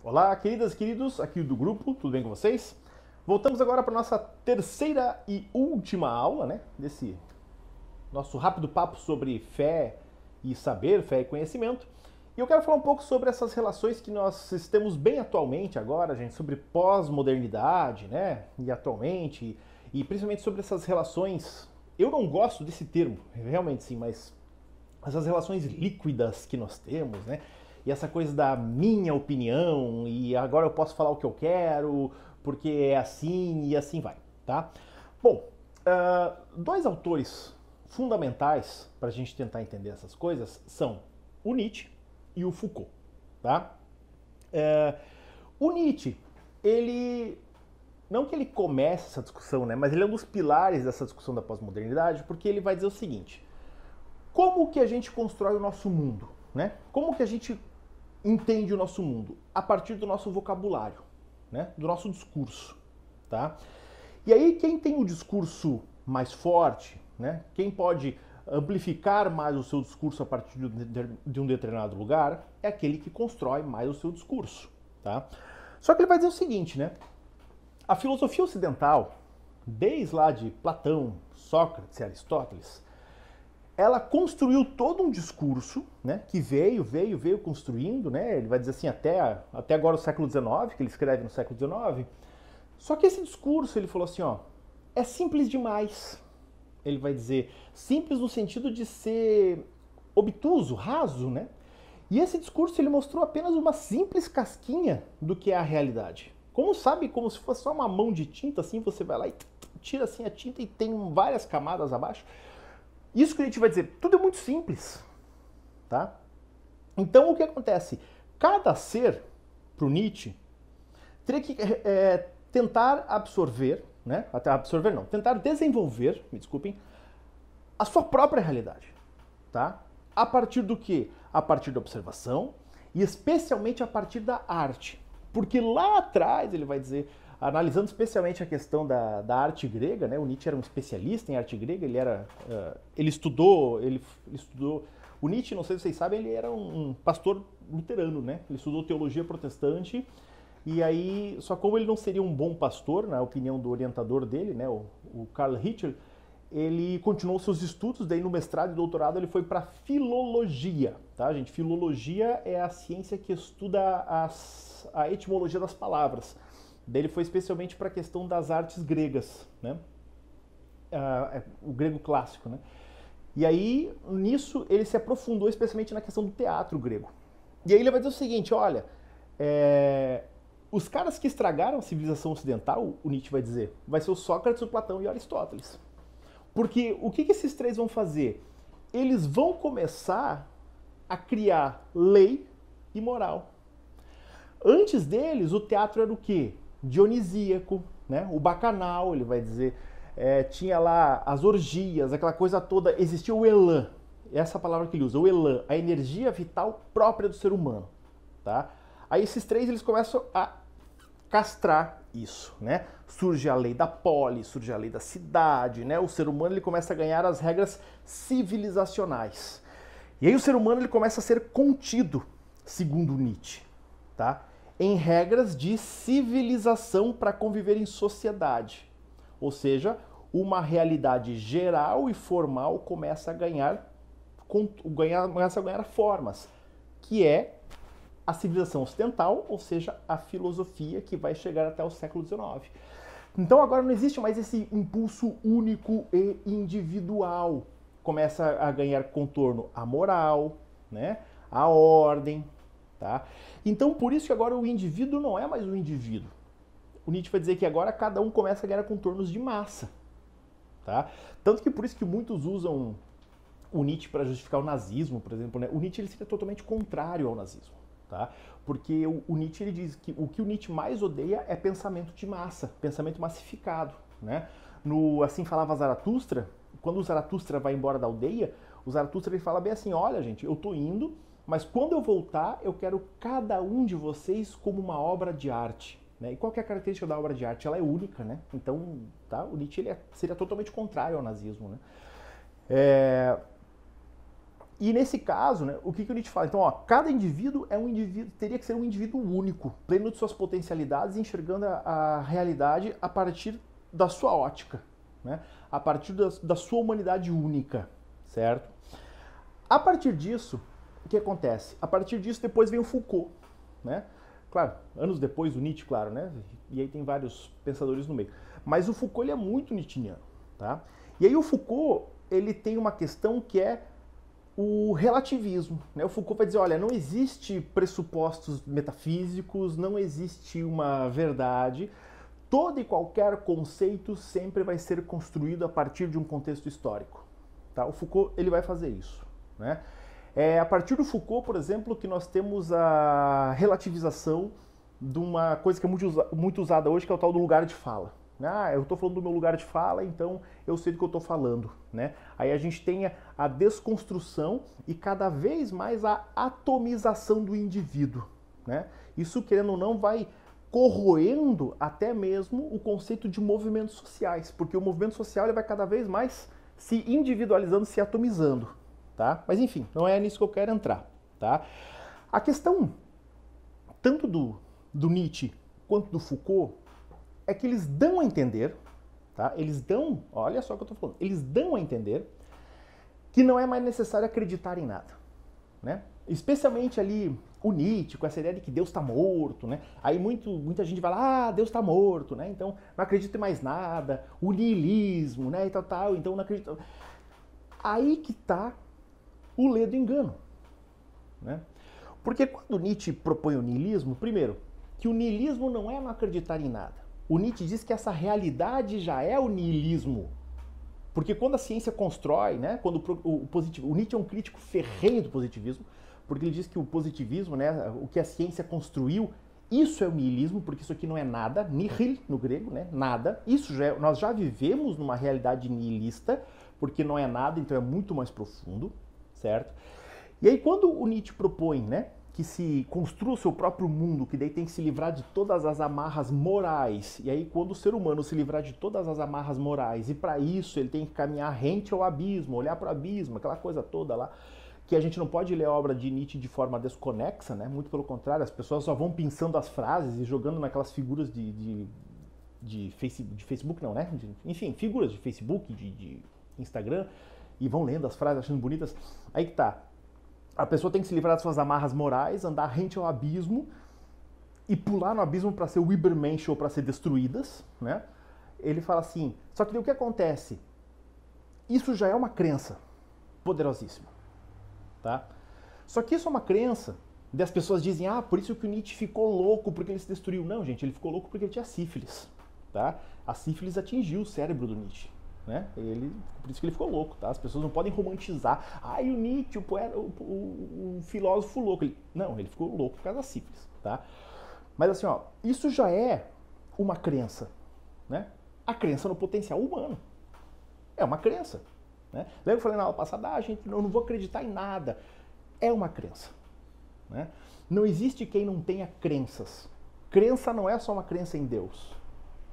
Olá, queridas e queridos, aqui do grupo, tudo bem com vocês? Voltamos agora para a nossa terceira e última aula, né? Desse nosso rápido papo sobre fé e saber, fé e conhecimento. E eu quero falar um pouco sobre essas relações que nós temos bem atualmente agora, gente, sobre pós-modernidade, né? E atualmente, e principalmente sobre essas relações. Eu não gosto desse termo, realmente sim, mas essas relações líquidas que nós temos, né? E essa coisa da minha opinião, e agora eu posso falar o que eu quero, porque é assim e assim vai, tá? Bom, dois autores fundamentais para a gente tentar entender essas coisas são o Nietzsche e o Foucault, tá? O Nietzsche, ele não que ele comece essa discussão, né, mas ele é um dos pilares dessa discussão da pós-modernidade, porque ele vai dizer o seguinte: como que a gente constrói o nosso mundo, né? Como que a gente entende o nosso mundo? A partir do nosso vocabulário, né? Do nosso discurso, tá? E aí quem tem o discurso mais forte, né? Quem pode amplificar mais o seu discurso a partir de um determinado lugar é aquele que constrói mais o seu discurso, tá? Só que ele vai dizer o seguinte, né? A filosofia ocidental, desde lá de Platão, Sócrates e Aristóteles, ela construiu todo um discurso, né, que veio construindo, né, ele vai dizer assim, até agora o século XIX, que ele escreve no século XIX. Só que esse discurso, ele falou assim, ó, é simples demais. Ele vai dizer, simples no sentido de ser obtuso, raso, né? E esse discurso, ele mostrou apenas uma simples casquinha do que é a realidade. Como sabe, como se fosse só uma mão de tinta, assim, você vai lá e tira assim a tinta e tem várias camadas abaixo. Isso que a gente vai dizer, tudo é muito simples, tá? Então o que acontece? Cada ser, para o Nietzsche, teria que tentar absorver, né? Até absorver não, tentar desenvolver, me desculpem, a sua própria realidade, tá? A partir do quê? A partir da observação e especialmente a partir da arte. Porque lá atrás, ele vai dizer, analisando especialmente a questão da arte grega, né? O Nietzsche era um especialista em arte grega, ele estudou, o Nietzsche, não sei se vocês sabem, ele era um pastor luterano, né? Ele estudou teologia protestante e aí, só como ele não seria um bom pastor, na opinião do orientador dele, né? O Karl Hitcher, ele continuou seus estudos, daí no mestrado e doutorado ele foi para filologia, tá, gente? Filologia é a ciência que estuda a etimologia das palavras. Daí ele foi especialmente para a questão das artes gregas, né? O grego clássico, né? E aí, nisso, ele se aprofundou especialmente na questão do teatro grego. E aí ele vai dizer o seguinte, olha, os caras que estragaram a civilização ocidental, o Nietzsche vai dizer, vai ser o Sócrates, o Platão e o Aristóteles. Porque o que esses três vão fazer? Eles vão começar a criar lei e moral. Antes deles, o teatro era o quê? Dionisíaco, né? O bacanal, ele vai dizer, tinha lá as orgias, aquela coisa toda, existia o elan, essa palavra que ele usa, o elan, a energia vital própria do ser humano, tá? Aí esses três, eles começam a castrar isso, né? Surge a lei da polis, surge a lei da cidade, né? O ser humano, ele começa a ganhar as regras civilizacionais. E aí o ser humano, ele começa a ser contido, segundo Nietzsche, tá? Em regras de civilização para conviver em sociedade. Ou seja, uma realidade geral e formal começa a ganhar formas, que é a civilização ocidental, ou seja, a filosofia que vai chegar até o século XIX. Então agora não existe mais esse impulso único e individual. Começa a ganhar contorno a moral, né? A ordem, tá? Então por isso que agora o indivíduo não é mais um indivíduo. O Nietzsche vai dizer que agora cada um começa a ganhar contornos de massa, tá? Tanto que por isso que muitos usam o Nietzsche para justificar o nazismo, por exemplo, né? O Nietzsche, ele seria totalmente contrário ao nazismo, tá? Porque o Nietzsche, ele diz que o Nietzsche mais odeia é pensamento de massa, pensamento massificado, né? No Assim Falava Zaratustra, quando o Zaratustra vai embora da aldeia, o Zaratustra, ele fala bem assim, olha gente, eu tô indo, mas quando eu voltar, eu quero cada um de vocês como uma obra de arte, né? E qual que é a característica da obra de arte? Ela é única, né? Então, tá? O Nietzsche, ele seria totalmente contrário ao nazismo, né? E nesse caso, né, o que o Nietzsche fala? Então, ó, cada indivíduo é um indivíduo, teria que ser um indivíduo único, pleno de suas potencialidades, enxergando a realidade a partir da sua ótica, né? A partir da sua humanidade única, certo? A partir disso, o que acontece? A partir disso, depois vem o Foucault, né? Claro, anos depois o Nietzsche, claro, né? E aí tem vários pensadores no meio. Mas o Foucault, ele é muito nietzschiano, tá? E aí o Foucault, ele tem uma questão que é o relativismo, né? O Foucault vai dizer, olha, não existe pressupostos metafísicos, não existe uma verdade, todo e qualquer conceito sempre vai ser construído a partir de um contexto histórico, tá? O Foucault, ele vai fazer isso, né? É a partir do Foucault, por exemplo, que nós temos a relativização de uma coisa que é muito usada hoje, que é o tal do lugar de fala. Ah, eu estou falando do meu lugar de fala, então eu sei do que eu estou falando, né? Aí a gente tem a desconstrução e cada vez mais a atomização do indivíduo, né? Isso, querendo ou não, vai corroendo até mesmo o conceito de movimentos sociais, porque o movimento social ele vai cada vez mais se individualizando, se atomizando, tá? Mas enfim, não é nisso que eu quero entrar, tá? A questão tanto do Nietzsche quanto do Foucault é que eles dão a entender, tá? Eles dão, olha só o que eu tô falando, eles dão a entender que não é mais necessário acreditar em nada, né? Especialmente ali o Nietzsche, com essa ideia de que Deus está morto, né? Aí muita gente fala, ah, Deus está morto, né? Então não acredito em mais nada, o niilismo, né? E tal, então não acredito. Aí que tá o ledo engano, né? Porque quando Nietzsche propõe o niilismo, primeiro, que o niilismo não é não acreditar em nada. O Nietzsche diz que essa realidade já é o niilismo. Porque quando a ciência constrói, né, quando o Nietzsche é um crítico ferrenho do positivismo, porque ele diz que o positivismo, né, o que a ciência construiu, isso é o niilismo, porque isso aqui não é nada, nihil no grego, né, nada. Isso já é, nós já vivemos numa realidade nihilista, porque não é nada, então é muito mais profundo, certo? E aí quando o Nietzsche propõe, né, que se construa o seu próprio mundo, que daí tem que se livrar de todas as amarras morais. E aí quando o ser humano se livrar de todas as amarras morais, e para isso ele tem que caminhar rente ao abismo, olhar para o abismo, aquela coisa toda lá, que a gente não pode ler a obra de Nietzsche de forma desconexa, né? Muito pelo contrário, as pessoas só vão pensando as frases e jogando naquelas figuras de Facebook, não, né? Enfim, figuras de Facebook, de Instagram, e vão lendo as frases, achando bonitas. Aí que tá. A pessoa tem que se livrar das suas amarras morais, andar rente ao abismo e pular no abismo para ser o Übermensch ou para ser destruídas, né? Ele fala assim, só que o que acontece? Isso já é uma crença poderosíssima, tá? Só que isso é uma crença, e as pessoas dizem, ah, por isso que o Nietzsche ficou louco porque ele se destruiu. Não, gente, ele ficou louco porque ele tinha sífilis, tá? A sífilis atingiu o cérebro do Nietzsche. Né? Por isso que ele ficou louco, tá? As pessoas não podem romantizar. Ah, e o Nietzsche, o filósofo louco. Não, ele ficou louco por causa da sífilis, tá? Mas assim, ó, isso já é uma crença, né? A crença no potencial humano. É uma crença, né? Lembra que eu falei na aula passada, gente, eu não vou acreditar em nada. É uma crença, né? Não existe quem não tenha crenças. Crença não é só uma crença em Deus,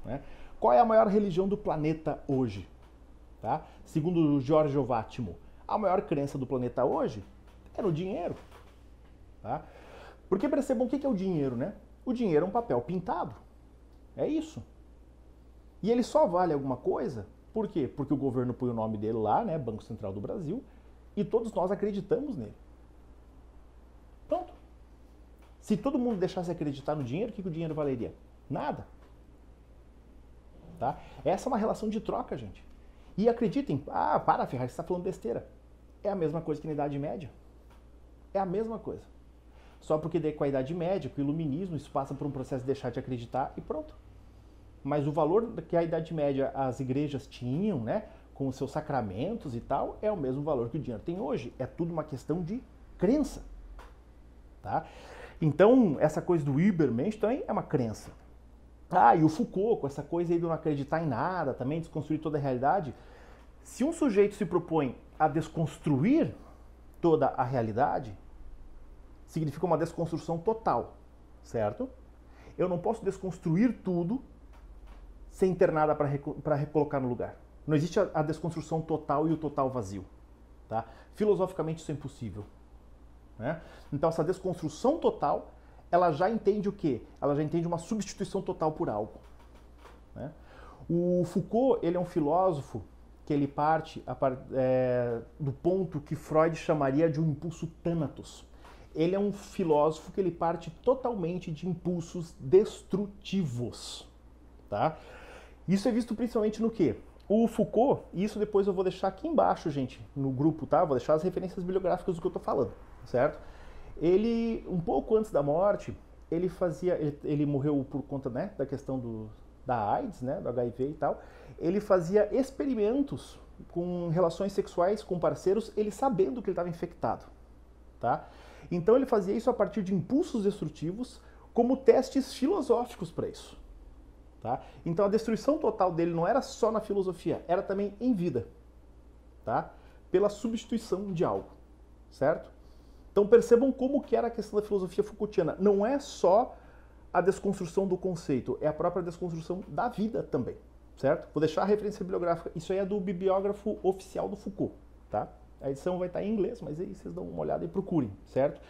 né? Qual é a maior religião do planeta hoje? Tá? Segundo o Giorgio Vattimo, a maior crença do planeta hoje é no dinheiro. Tá? Porque percebam o que é o dinheiro, né? O dinheiro é um papel pintado. É isso. E ele só vale alguma coisa, por quê? Porque o governo põe o nome dele lá, né? Banco Central do Brasil, e todos nós acreditamos nele. Pronto. Se todo mundo deixasse acreditar no dinheiro, o que o dinheiro valeria? Nada. Tá? Essa é uma relação de troca, gente. E acreditem, para Ferraz, você está falando besteira. É a mesma coisa que na Idade Média. É a mesma coisa. Só porque daí com a Idade Média, com o Iluminismo, isso passa por um processo de deixar de acreditar e pronto. Mas o valor que a Idade Média as igrejas tinham, né, com os seus sacramentos e tal, é o mesmo valor que o dinheiro tem hoje. É tudo uma questão de crença. Tá? Então, essa coisa do Übermensch também é uma crença. Ah, e o Foucault, com essa coisa aí de não acreditar em nada, também desconstruir toda a realidade. Se um sujeito se propõe a desconstruir toda a realidade, significa uma desconstrução total, certo? Eu não posso desconstruir tudo sem ter nada para recolocar no lugar. Não existe a desconstrução total e o total vazio, Tá? Filosoficamente isso é impossível. Né? Então essa desconstrução total, ela já entende o quê? Ela já entende uma substituição total por algo. Né? O Foucault, ele é um filósofo que ele parte do ponto que Freud chamaria de um impulso thanatos. Ele é um filósofo que ele parte totalmente de impulsos destrutivos. Tá? Isso é visto principalmente no quê? O Foucault, e isso depois eu vou deixar aqui embaixo, gente, no grupo, tá? Vou deixar as referências bibliográficas do que eu tô falando, certo? Ele, um pouco antes da morte, ele morreu por conta, né, da questão da AIDS, né, do HIV e tal. Ele fazia experimentos com relações sexuais com parceiros, ele sabendo que ele estava infectado, tá? Então ele fazia isso a partir de impulsos destrutivos como testes filosóficos para isso. Tá? Então a destruição total dele não era só na filosofia, era também em vida, tá? Pela substituição de algo, certo? Então percebam como que era a questão da filosofia Foucaultiana. Não é só a desconstrução do conceito, é a própria desconstrução da vida também, certo? Vou deixar a referência bibliográfica, isso aí é do bibliógrafo oficial do Foucault, tá? A edição vai estar em inglês, mas aí vocês dão uma olhada e procurem, certo?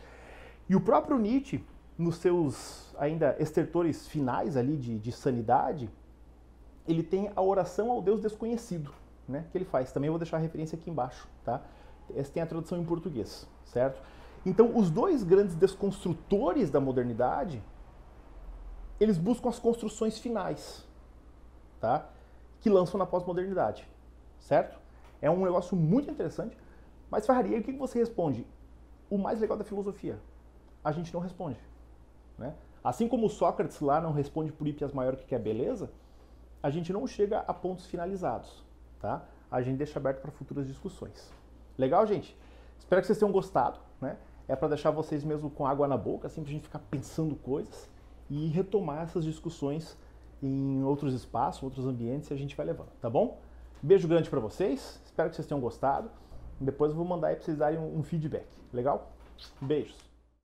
E o próprio Nietzsche, nos seus ainda estertores finais ali de sanidade, ele tem a oração ao Deus desconhecido, né, que ele faz. Também vou deixar a referência aqui embaixo, tá? Essa tem a tradução em português, certo? Então, os dois grandes desconstrutores da modernidade, eles buscam as construções finais, tá? Que lançam na pós-modernidade, certo? É um negócio muito interessante, mas Ferrari, o que você responde? O mais legal da filosofia, a gente não responde. Né? Assim como Sócrates lá não responde por Hippias maior o que é beleza, a gente não chega a pontos finalizados, tá? A gente deixa aberto para futuras discussões. Legal, gente? Espero que vocês tenham gostado, né? É para deixar vocês mesmo com água na boca, assim, para a gente ficar pensando coisas e retomar essas discussões em outros espaços, outros ambientes, e a gente vai levando, tá bom? Beijo grande para vocês, espero que vocês tenham gostado. Depois eu vou mandar aí para vocês darem um feedback, legal? Beijos!